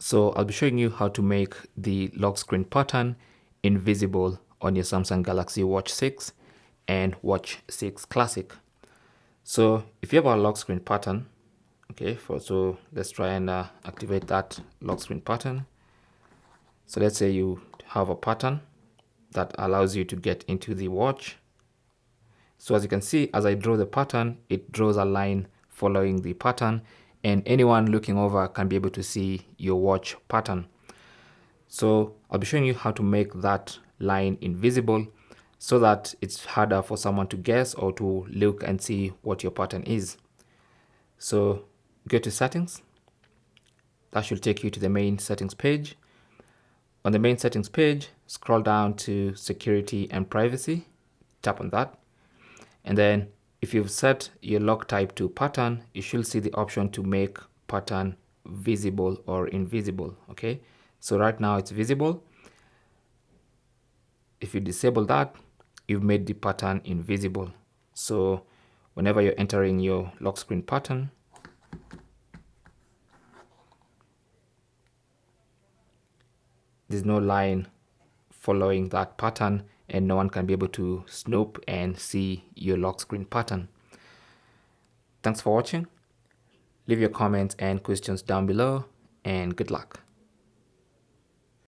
So I'll be showing you how to make the lock screen pattern invisible on your Samsung Galaxy Watch 6 and Watch 6 Classic. So if you have a lock screen pattern, okay, so let's try and activate that lock screen pattern. So let's say you have a pattern that allows you to get into the watch. So as you can see, as I draw the pattern, it draws a line following the pattern, and anyone looking over can be able to see your watch pattern. So I'll be showing you how to make that line invisible so that it's harder for someone to guess or to look and see what your pattern is. So go to settings. That should take you to the main settings page. On the main settings page, scroll down to security and privacy, tap on that. And then if you've set your lock type to pattern, you should see the option to make pattern visible or invisible. Okay, so right now it's visible. If you disable that, you've made the pattern invisible. So whenever you're entering your lock screen pattern, there's no line following that pattern, and no one can be able to snoop and see your lock screen pattern. Thanks for watching. Leave your comments and questions down below, and good luck.